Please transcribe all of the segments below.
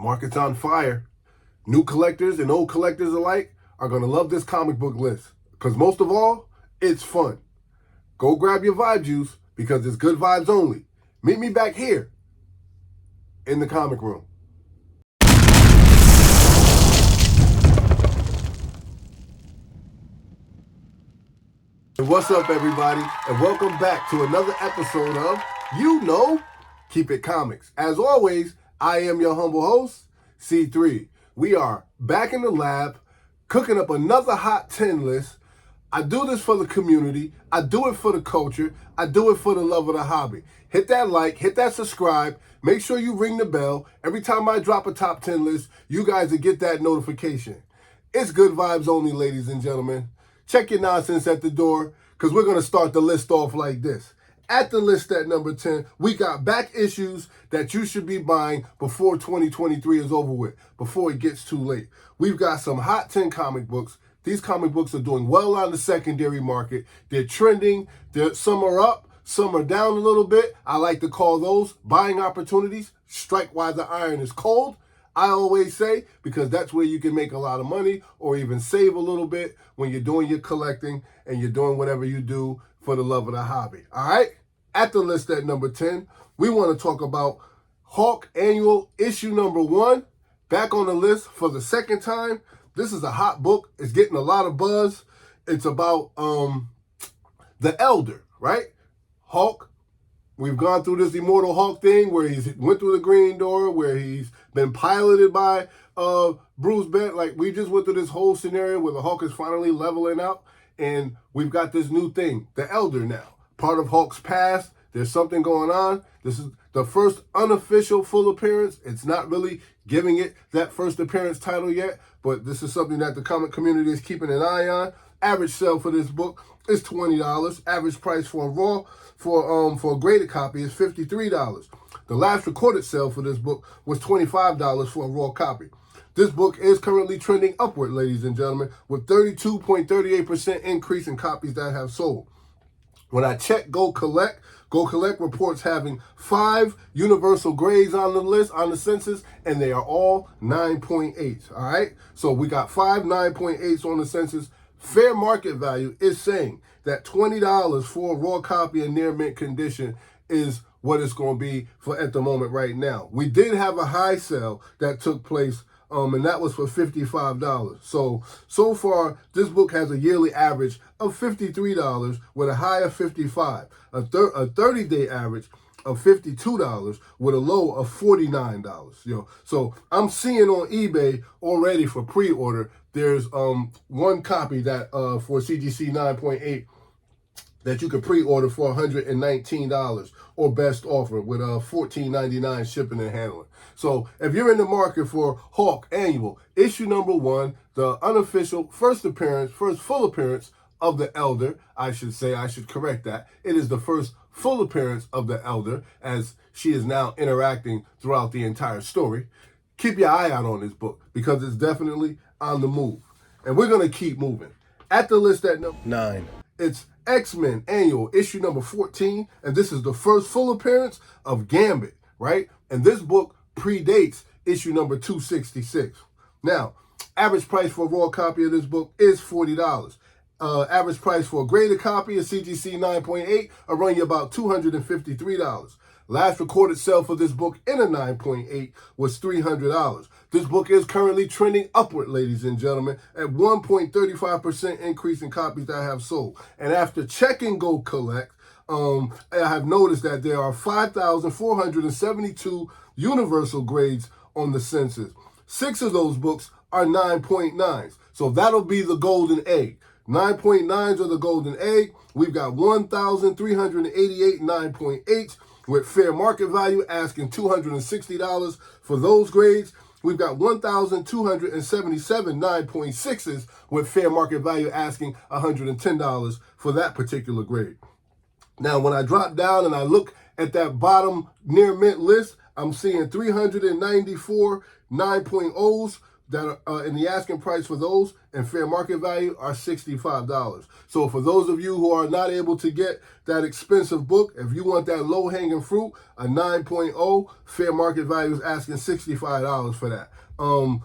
Market's on fire. New collectors and old collectors alike are going to love this comic book list because most of all, it's fun. Go grab your vibe juice because it's good vibes only. Meet me back here in the comic room. What's up, everybody, and welcome back to another episode of Keep It Comics. As always, I am your humble host, C3. We are back in the lab, cooking up another hot 10 list. I do this for the community. I do it for the culture. I do it for the love of the hobby. Hit that like, hit that subscribe. Make sure you ring the bell. Every time I drop a top 10 list, you guys will get that notification. It's good vibes only, ladies and gentlemen. Check your nonsense at the door, because we're going to start the list off like this. At the list at number 10, we got back issues that you should be buying before 2023 is over with, before it gets too late. We've got some hot 10 comic books. These comic books are doing well on the secondary market. They're trending. Some are up, some are down a little bit. I like to call those buying opportunities. Strike while the iron is cold, I always say, because that's where you can make a lot of money or even save a little bit when you're doing your collecting and you're doing whatever you do for the love of the hobby. All right? At the list at number 10, we want to talk about Hawk Annual issue number 1. Back on the list for the second time. This is a hot book. It's getting a lot of buzz. It's about the Elder, right? Hawk. We've gone through this Immortal Hulk thing where he's went through the green door, where he's been piloted by Bruce Banner. Like, we just went through this whole scenario where the Hulk is finally leveling out, and we've got this new thing, the Elder now. Part of Hulk's past. There's something going on. This is the first unofficial full appearance. It's not really giving it that first appearance title yet, but this is something that the comic community is keeping an eye on. Average sale for this book is $20. Average price for a graded copy is $53. The last recorded sale for this book was $25 for a raw copy. This book is currently trending upward, ladies and gentlemen, with 32.38% increase in copies that have sold. When I check Go Collect reports having 5 universal grades on the list, on the census, and they are all 9.8, all right? So we got 5 9.8s on the census. Fair market value is saying that $20 for a raw copy in near mint condition is what it's going to be for at the moment right now. We did have a high sale that took place, and that was for $55. So far, this book has a yearly average of $53 with a high of $55, a 30-day average of $52 with a low of $49. So I'm seeing on eBay already for pre-order, there's one copy that for CGC 9.8 that you can pre-order for $119 or best offer with $14.99 shipping and handling. So if you're in the market for Hawk Annual, issue number 1, the unofficial first full appearance of the Elder, I should correct that. It is the first full appearance of the Elder, as she is now interacting throughout the entire story. Keep your eye out on this book because it's definitely on the move. And we're going to keep moving. At the list at number 9, it's XMen Annual issue number 14, and this is the first full appearance of Gambit, right? And this book predates issue number 266. Now, average price for a raw copy of this book is $40. Average price for a graded copy of CGC 9.8 will run you about $253. Last recorded sale for this book in a 9.8 was $300. This book is currently trending upward, ladies and gentlemen, at 1.35% increase in copies that have sold. And after checking Go Collect, I have noticed that there are 5,472 universal grades on the census. 6 of those books are 9.9s. So that'll be the golden egg. 9.9s are the golden egg. We've got 1,388 9.8s with fair market value asking $260 for those grades. We've got 1,277 9.6s with fair market value asking $110 for that particular grade. Now, when I drop down and I look at that bottom near mint list, I'm seeing 394 9.0s that are, and the asking price for those and fair market value are $65. So for those of you who are not able to get that expensive book, if you want that low-hanging fruit, a 9.0, fair market value is asking $65 for that.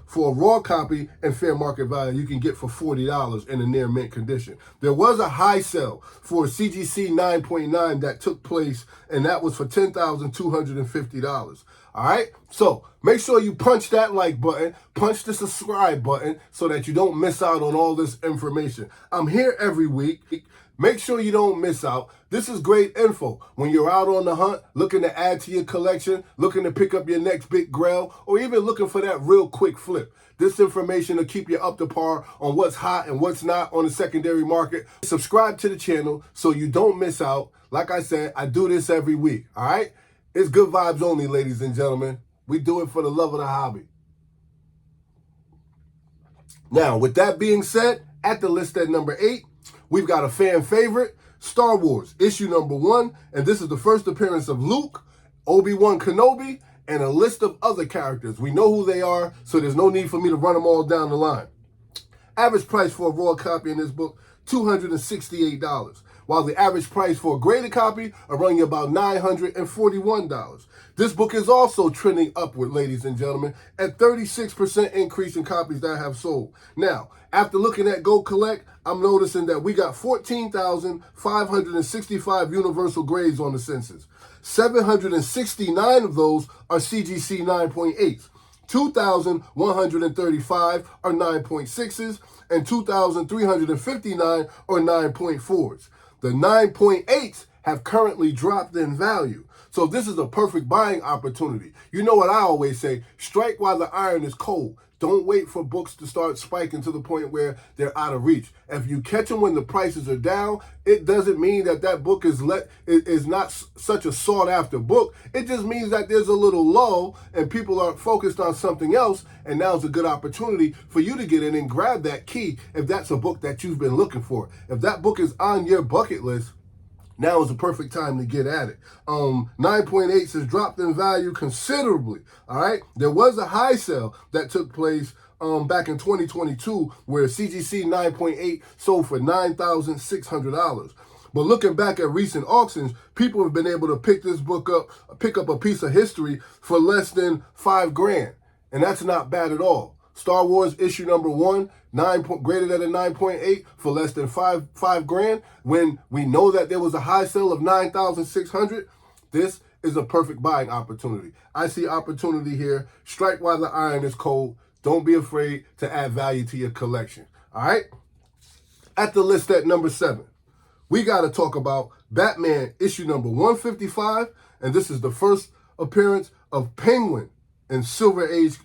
For a raw copy and fair market value, you can get for $40 in a near mint condition. There was a high sale for CGC 9.9 that took place, and that was for $10,250. All right, so make sure you punch that like button, punch the subscribe button so that you don't miss out on all this information. I'm here every week. Make sure you don't miss out. This is great info when you're out on the hunt, looking to add to your collection, looking to pick up your next big grail, or even looking for that real quick flip. This information will keep you up to par on what's hot and what's not on the secondary market. Subscribe to the channel so you don't miss out. Like I said, I do this every week, all right? It's good vibes only, ladies and gentlemen. We do it for the love of the hobby. Now, with that being said, at the list at number 8, we've got a fan favorite, Star Wars, issue number 1, and this is the first appearance of Luke, Obi-Wan Kenobi, and a list of other characters. We know who they are, so there's no need for me to run them all down the line. Average price for a raw copy in this book, $268, while the average price for a graded copy are running about $941. This book is also trending upward, ladies and gentlemen, at 36% increase in copies that have sold. Now, after looking at Go Collect, I'm noticing that we got 14,565 universal grades on the census. 769 of those are CGC 9.8s. 2,135 are 9.6s, and 2,359 are 9.4s. The 9.8s have currently dropped in value. So this is a perfect buying opportunity. You know what I always say, strike while the iron is cold. Don't wait for books to start spiking to the point where they're out of reach. If you catch them when the prices are down, it doesn't mean that that book is not such a sought after book. It just means that there's a little lull and people are focused on something else, and now's a good opportunity for you to get in and grab that key if that's a book that you've been looking for. If that book is on your bucket list, now is the perfect time to get at it. 9.8s has dropped in value considerably, all right? There was a high sale that took place back in 2022 where CGC 9.8 sold for $9,600. But looking back at recent auctions, people have been able to pick up a piece of history for less than $5,000. And that's not bad at all. Star Wars issue number 1, graded at a 9.8 for less than $5,000. When we know that there was a high sale of $9,600, this is a perfect buying opportunity. I see opportunity here. Strike while the iron is cold. Don't be afraid to add value to your collection. All right? At the list at number 7, we got to talk about Batman issue number 155, and this is the first appearance of Penguin in Silver Age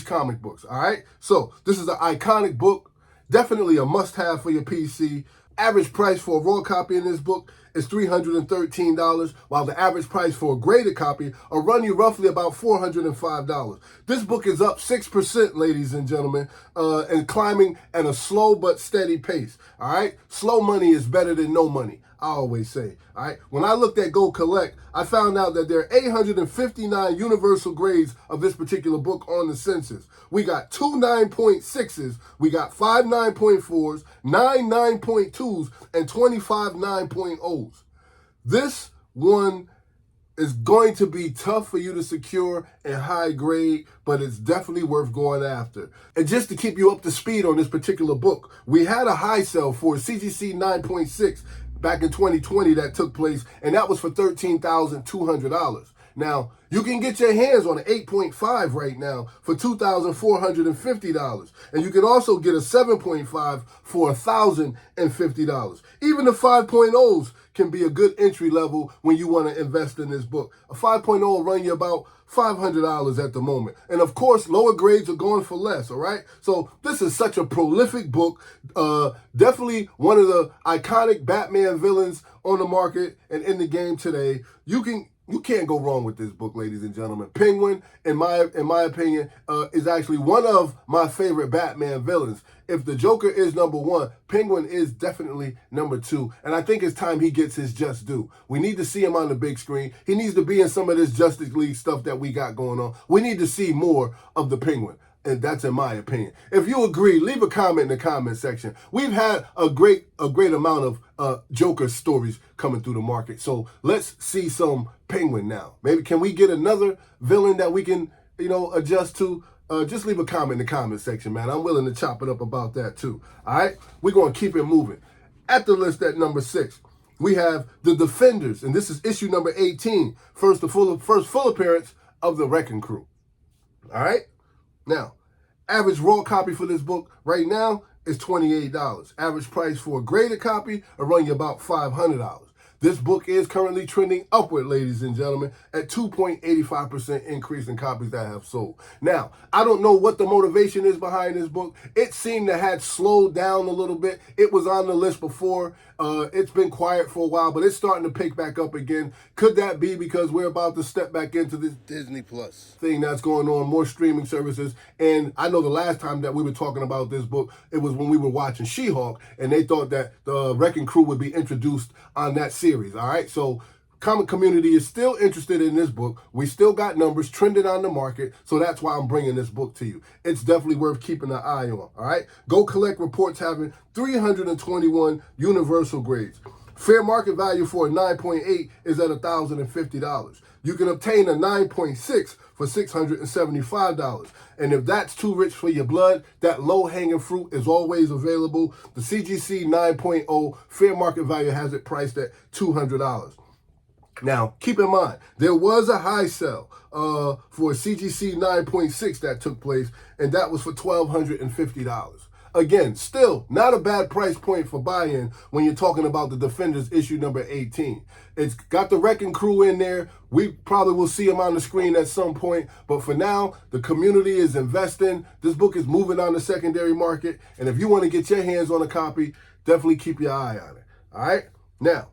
comic books. All right, so this is an iconic book, definitely a must-have for your PC. Average price for a raw copy in this book is $313, while the average price for a graded copy will run you roughly about $405. This book is up 6%, ladies and gentlemen, and climbing at a slow but steady pace. All right, slow money is better than no money, I always say. All right, when I looked at Go Collect, I found out that there are 859 universal grades of this particular book on the census. We got 2 9.6s, we got 5 9.4s, 9 9.2s, and 25 9.0s. This one is going to be tough for you to secure in high grade, but it's definitely worth going after. And just to keep you up to speed on this particular book, we had a high sale for CGC 9.6 back in 2020 that took place, and that was for $13,200. Now, you can get your hands on an 8.5 right now for $2,450. And you can also get a 7.5 for $1,050. Even the 5.0s can be a good entry level when you want to invest in this book. A 5.0 will run you about $500 at the moment. And of course, lower grades are going for less, all right? So this is such a prolific book. Definitely one of the iconic Batman villains on the market and in the game today. You can't go wrong with this book, ladies and gentlemen. Penguin, in my opinion, is actually one of my favorite Batman villains. If the Joker is number 1, Penguin is definitely number 2. And I think it's time he gets his just due. We need to see him on the big screen. He needs to be in some of this Justice League stuff that we got going on. We need to see more of the Penguin. And that's in my opinion. If you agree, leave a comment in the comment section. We've had a great amount of Joker stories coming through the market. So let's see some Penguin now. Maybe can we get another villain that we can, adjust to? Just leave a comment in the comment section, man. I'm willing to chop it up about that too. All right, we're going to keep it moving. At the list at number 6, we have The Defenders, and this is issue number 18. First full appearance of the Wrecking Crew. All right, now average raw copy for this book right now is $28. Average price for a graded copy will run you about $500. This book is currently trending upward, ladies and gentlemen, at 2.85% increase in copies that have sold. Now, I don't know what the motivation is behind this book. It seemed to have slowed down a little bit. It was on the list before. It's been quiet for a while, but it's starting to pick back up again. Could that be because we're about to step back into this Disney Plus thing that's going on, more streaming services? And I know the last time that we were talking about this book, it was when we were watching She-Hulk, and they thought that the Wrecking Crew would be introduced on that series. All right, so comic community is still interested in this book. We still got numbers trending on the market, so that's why I'm bringing this book to you. It's definitely worth keeping an eye on. All right, Go Collect reports having 321 universal grades. Fair market value for a 9.8 is at $1,050. You can obtain a 9.6 for $675. And if that's too rich for your blood, that low-hanging fruit is always available. The CGC 9.0 fair market value has it priced at $200. Now, keep in mind, there was a high sell for CGC 9.6 that took place, and that was for $1,250. Again, still not a bad price point for buy-in when you're talking about the Defenders issue number 18. It's got the Wrecking Crew in there. We probably will see them on the screen at some point. But for now, the community is investing. This book is moving on the secondary market. And if you want to get your hands on a copy, definitely keep your eye on it. All right? Now,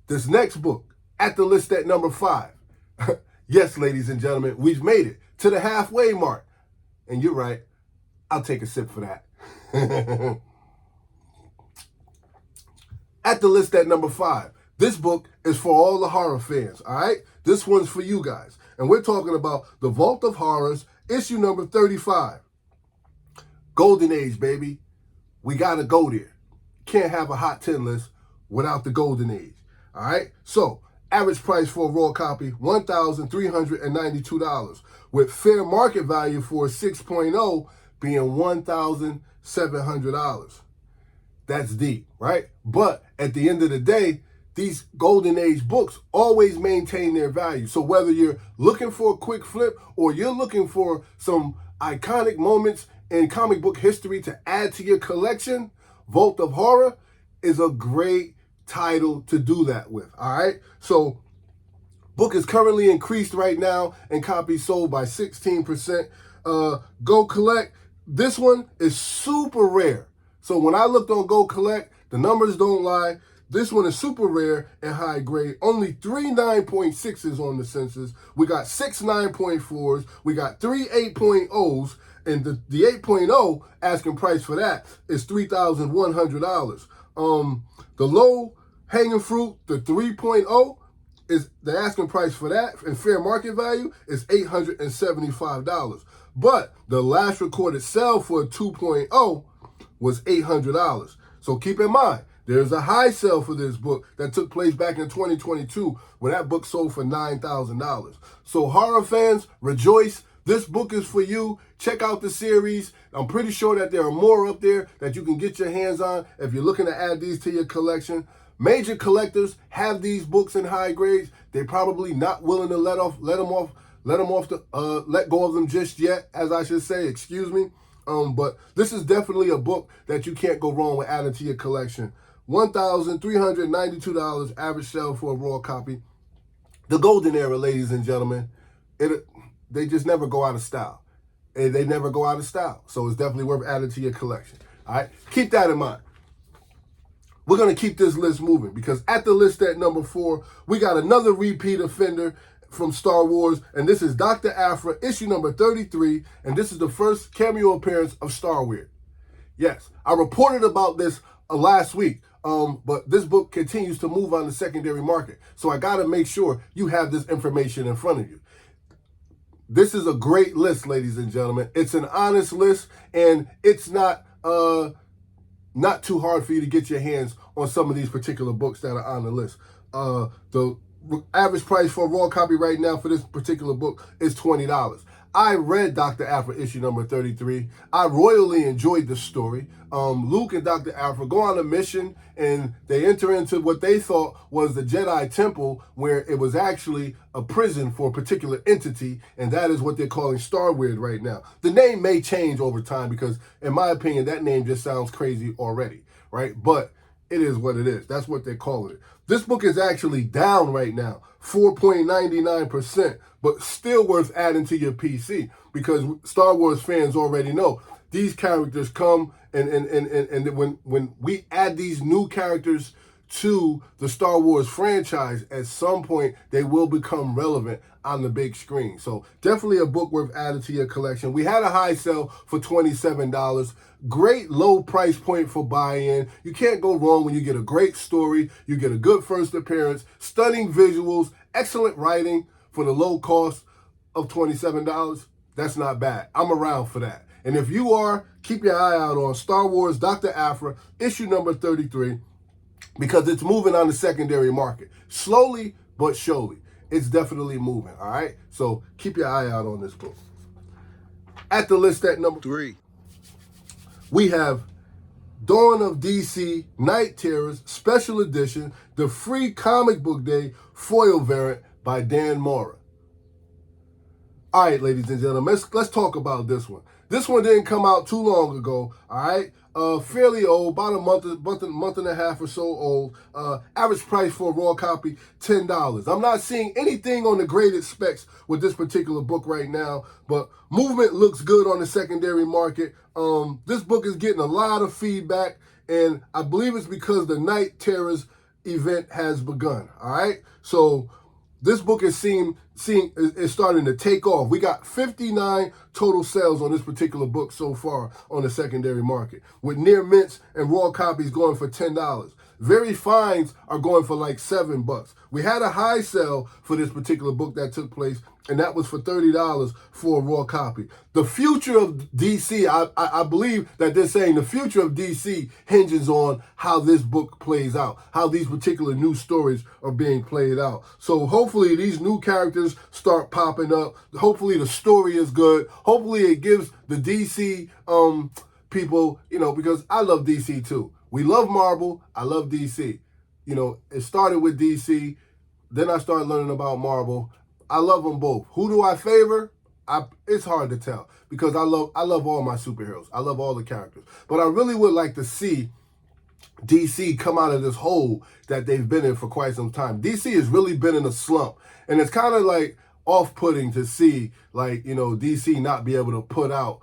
this next book, at the list at number 5. Yes, ladies and gentlemen, we've made it to the halfway mark. And you're right. I'll take a sip for that. At the list at number 5, this book is for all the horror fans, all right? This one's for you guys. And we're talking about The Vault of Horrors, issue number 35. Golden Age, baby. We got to go there. Can't have a hot 10 list without the Golden Age, all right? So, average price for a raw copy, $1,392, with fair market value for a 6.0 being $1,700. That's deep, right? But at the end of the day, these Golden Age books always maintain their value. So whether you're looking for a quick flip or you're looking for some iconic moments in comic book history to add to your collection, Vault of Horror is a great title to do that with, all right? So book is currently increased right now and copies sold by 16%. Go Collect. This one is super rare. So when I looked on Go Collect, the numbers don't lie. This one is super rare and high grade. Only 3 9.6s on the census. We got 6 9.4s. We got 3 8.0s. And the 8.0 asking price for that is $3,100. The low hanging fruit, the 3.0, is the asking price for that, and fair market value is $875. But the last recorded sale for a 2.0 was $800. So keep in mind, there's a high sale for this book that took place back in 2022 when that book sold for $9,000. So horror fans, rejoice. This book is for you. Check out the series. I'm pretty sure that there are more up there that you can get your hands on if you're looking to add these to your collection. Major collectors have these books in high grades. They're probably not willing to let go of them just yet, as I should say, excuse me. But this is definitely a book that you can't go wrong with adding to your collection. $1,392 average sale for a raw copy. The golden era, ladies and gentlemen, they just never go out of style. And they never go out of style. So it's definitely worth adding to your collection. All right, keep that in mind. We're going to keep this list moving because at the list at number 4, we got another repeat offender from Star Wars, and this is Dr. Afra, issue number 33, and this is the first cameo appearance of Star Weird. Yes, I reported about this last week, but this book continues to move on the secondary market, so I got to make sure you have this information in front of you. this is a great list, ladies and gentlemen. It's an honest list, and it's not too hard for you to get your hands on some of these particular books that are on the list. The average price for a raw copy right now for this particular book is $20. I read Dr. Afra issue number 33. I royally enjoyed the story. Luke and Dr. Afra go on a mission, and they enter into what they thought was the Jedi Temple, where it was actually a prison for a particular entity, and that is what they're calling Starweird right now. The name may change over time because, in my opinion, that name just sounds crazy already, right? But it is what it is. That's what they're calling it. This book is actually down right now, 4.99%, but still worth adding to your PC because Star Wars fans already know these characters come and when we add these new characters to the Star Wars franchise, at some point they will become relevant on the big screen. So definitely a book worth adding to your collection. We had a high sale for $27. Great low price point for buy-in. You can't go wrong when you get a great story, you get a good first appearance, stunning visuals, excellent writing for the low cost of $27. That's not bad. I'm around for that. And if you are, keep your eye out on Star Wars Dr. Afra, issue number 33, because it's moving on the secondary market. Slowly but surely. It's definitely moving, all right? So keep your eye out on this book. At the list at number 3, we have Dawn of DC Night Terrors Special Edition, the free comic book day foil variant by Dan Mora. All right, ladies and gentlemen, let's talk about this one. This one didn't come out too long ago, all right? Fairly old, about a month and a half or so old. Average price for a raw copy, $10. I'm not seeing anything on the graded specs with this particular book right now, but movement looks good on the secondary market. This book is getting a lot of feedback, and I believe it's because the Night Terrors event has begun, all right? So this book is starting to take off. We got 59 total sales on this particular book so far on the secondary market, with near mints and raw copies going for $10. Very fines are going for like $7. We had a high sale for this particular book that took place, and that was for $30 for a raw copy. The future of DC, I believe that they're saying the future of DC hinges on how this book plays out, how these particular new stories are being played out. So hopefully these new characters start popping up. Hopefully the story is good. Hopefully it gives the DC people, because I love DC too. We love Marvel. I love DC. It started with DC. Then I started learning about Marvel. I love them both. Who do I favor? It's hard to tell because I love all my superheroes. I love all the characters. But I really would like to see DC come out of this hole that they've been in for quite some time. DC has really been in a slump. And it's kind of like off-putting to see, DC not be able to put out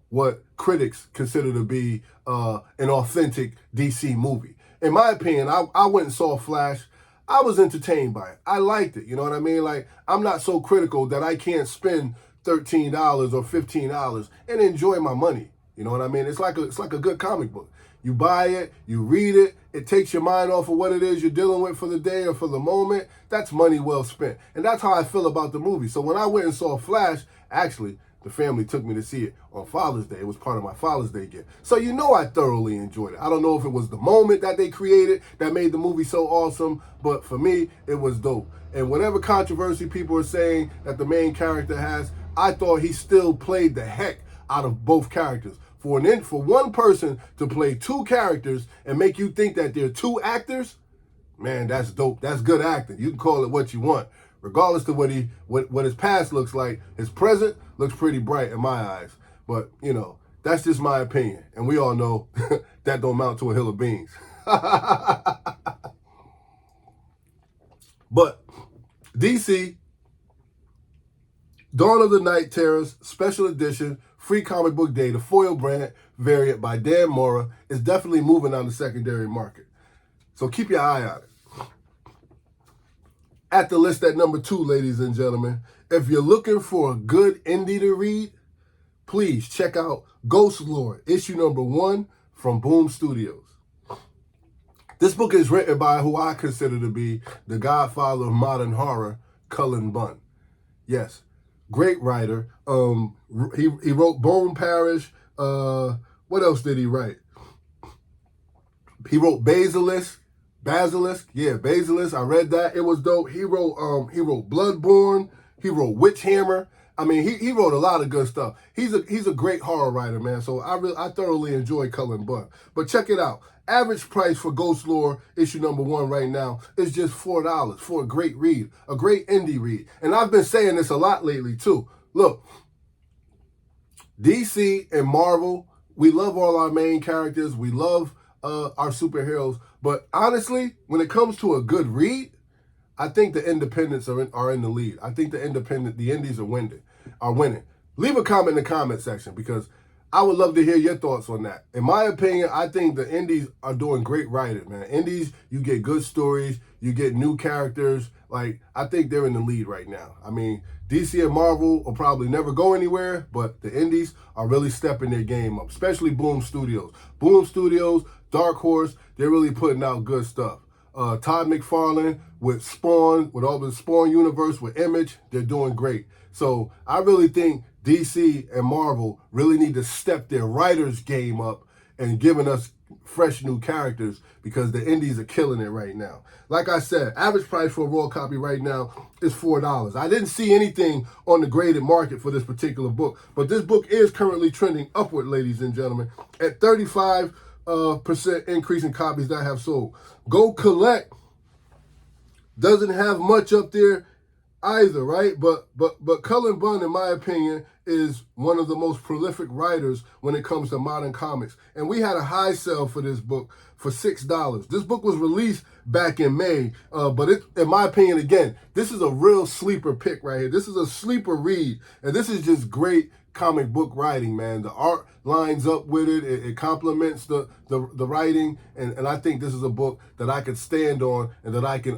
what critics consider to be an authentic DC movie. In my opinion, I went and saw Flash. I was entertained by it. I liked it. You know what I mean? Like, I'm not so critical that I can't spend $13 or $15 and enjoy my money. You know what I mean? It's like a good comic book. You buy it, you read it, it takes your mind off of what it is you're dealing with for the day or for the moment. That's money well spent. And that's how I feel about the movie. So when I went and saw Flash, actually, the family took me to see it on Father's Day. It was part of my Father's Day gift. So I thoroughly enjoyed it. I don't know if it was the moment that they created that made the movie so awesome, but for me, it was dope. And whatever controversy people are saying that the main character has, I thought he still played the heck out of both characters. For one person to play two characters and make you think that they're two actors, man, that's dope. That's good acting. You can call it what you want. Regardless of what his past looks like, his present looks pretty bright in my eyes. But, that's just my opinion. And we all know that don't amount to a hill of beans. But DC, Dawn of the Night Terrors, Special Edition, free comic book day, the foil brand variant by Dan Mora is definitely moving on the secondary market. So keep your eye on it. At the list at number 2, ladies and gentlemen, if you're looking for a good indie to read, please check out Ghost Lord, issue number 1 from Boom Studios. This book is written by who I consider to be the godfather of modern horror, Cullen Bunn. Yes, great writer. He wrote Bone Parish. What else did he write? He wrote Basilisk. Yeah, Basilisk. I read that. It was dope. He wrote Bloodborne. He wrote Witch Hammer. I mean, he wrote a lot of good stuff. He's a great horror writer, man. So I thoroughly enjoy Cullen Bunn. But check it out. Average price for Ghost Lore issue number 1 right now is just $4 for a great read, a great indie read. And I've been saying this a lot lately too. Look, DC and Marvel, we love all our main characters. We love our superheroes. But honestly, when it comes to a good read, I think the independents are in the lead. I think the indies are winning. Leave a comment in the comment section because I would love to hear your thoughts on that. In my opinion, I think the indies are doing great writing, man. Indies, you get good stories, you get new characters. Like, I think they're in the lead right now. I mean, DC and Marvel will probably never go anywhere, but the indies are really stepping their game up, especially Boom Studios. Boom Studios, Dark Horse, they're really putting out good stuff. Todd McFarlane with Spawn, with all the Spawn universe, with Image, they're doing great. So I really think DC and Marvel really need to step their writers' game up and giving us fresh new characters because the indies are killing it right now. Like I said, average price for a raw copy right now is $4. I didn't see anything on the graded market for this particular book, but this book is currently trending upward, ladies and gentlemen, at 35% increase in copies that have sold. Go Collect doesn't have much up there either, right? But Cullen Bunn, in my opinion, is one of the most prolific writers when it comes to modern comics. And we had a high sale for this book for $6. This book was released back in May, but in my opinion, again, this is a real sleeper pick right here. This is a sleeper read, and this is just great comic book writing, man. The art lines up with it. It complements the writing, and I think this is a book that I could stand on and that I can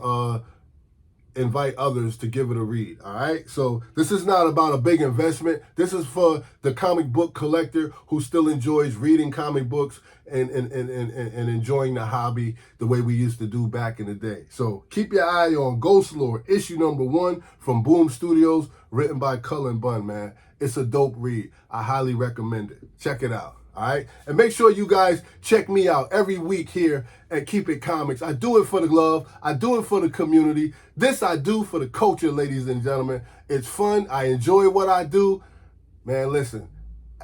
invite others to give it a read. All right, so this is not about a big investment. This is for the comic book collector who still enjoys reading comic books and enjoying the hobby the way we used to do back in the day. So keep your eye on Ghost Lore issue number 1 from Boom Studios, written by Cullen Bunn, man. It's a dope read. I highly recommend it. Check it out. All right. And make sure you guys check me out every week here at Keep It Comics. I do it for the love. I do it for the community. This I do for the culture, ladies and gentlemen. It's fun. I enjoy what I do. Man, listen.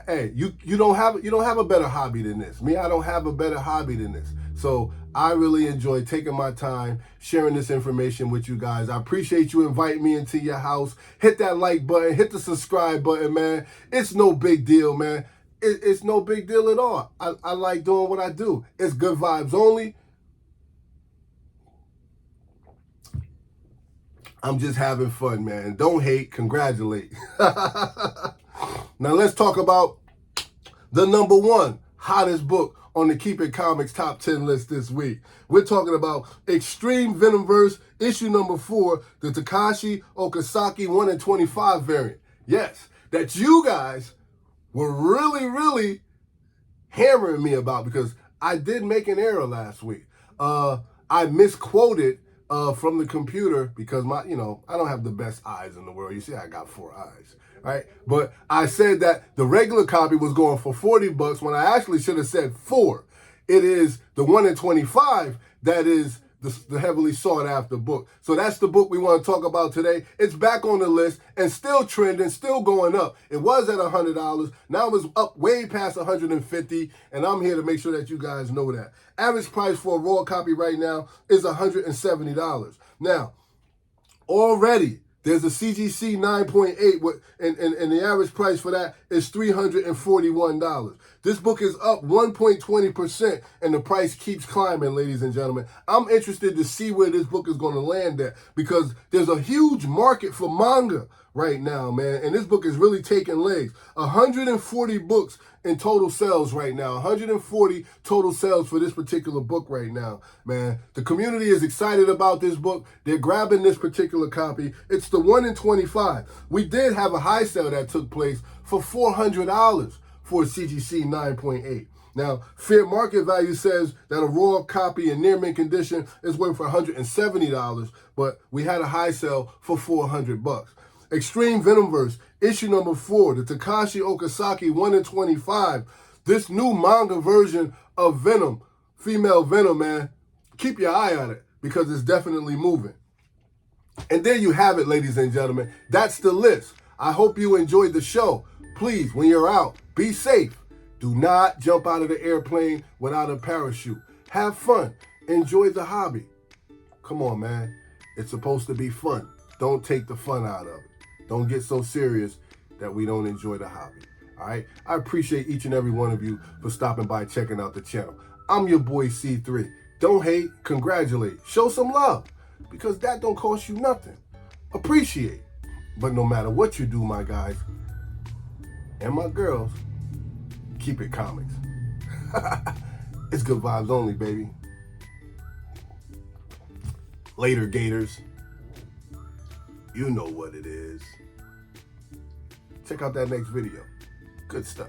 Hey, you don't have a better hobby than this. Me, I don't have a better hobby than this. So I really enjoy taking my time sharing this information with you guys. I appreciate you inviting me into your house. Hit that like button. Hit the subscribe button, man. It's no big deal, man. It's no big deal at all. I like doing what I do. It's good vibes only. I'm just having fun, man. Don't hate, congratulate. Now let's talk about the number 1 hottest book on the Keep It Comics top 10 list this week. We're talking about Extreme Venomverse issue number 4, the Takashi Okazaki 1 in 25 variant. Yes, that you guys were really hammering me about because I did make an error last week. I misquoted from the computer because I don't have the best eyes in the world. You see, I got 4 eyes, right? But I said that the regular copy was going for $40 when I actually should have said 4. It is the 1 in 25 that is the heavily sought after book. So that's the book we want to talk about today. It's back on the list and still trending, still going up. It was at $100. Now it's up way past $150, and I'm here to make sure that you guys know that. Average price for a raw copy right now is $170. Now, already there's a CGC 9.8, and the average price for that is $341. This book is up 1.20%, and the price keeps climbing, ladies and gentlemen. I'm interested to see where this book is going to land at because there's a huge market for manga right now, man, and this book is really taking legs. 140 books in total sales right now. 140 total sales for this particular book right now, man. The community is excited about this book. They're grabbing this particular copy. It's the 1 in 25. We did have a high sale that took place for $400 for a CGC 9.8. Now, fair market value says that a raw copy in near mint condition is worth for $170, but we had a high sale for $400. Extreme Venomverse, issue number 4, the Takashi Okazaki 1 in 25. This new manga version of Venom, female Venom, man. Keep your eye on it because it's definitely moving. And there you have it, ladies and gentlemen. That's the list. I hope you enjoyed the show. Please, when you're out, be safe. Do not jump out of the airplane without a parachute. Have fun. Enjoy the hobby. Come on, man. It's supposed to be fun. Don't take the fun out of it. Don't get so serious that we don't enjoy the hobby. All right? I appreciate each and every one of you for stopping by, checking out the channel. I'm your boy C3. Don't hate, congratulate, show some love, because that don't cost you nothing. Appreciate. But no matter what you do, my guys and my girls, keep it comics. It's good vibes only, baby. Later, Gators. You know what it is. Check out that next video. Good stuff.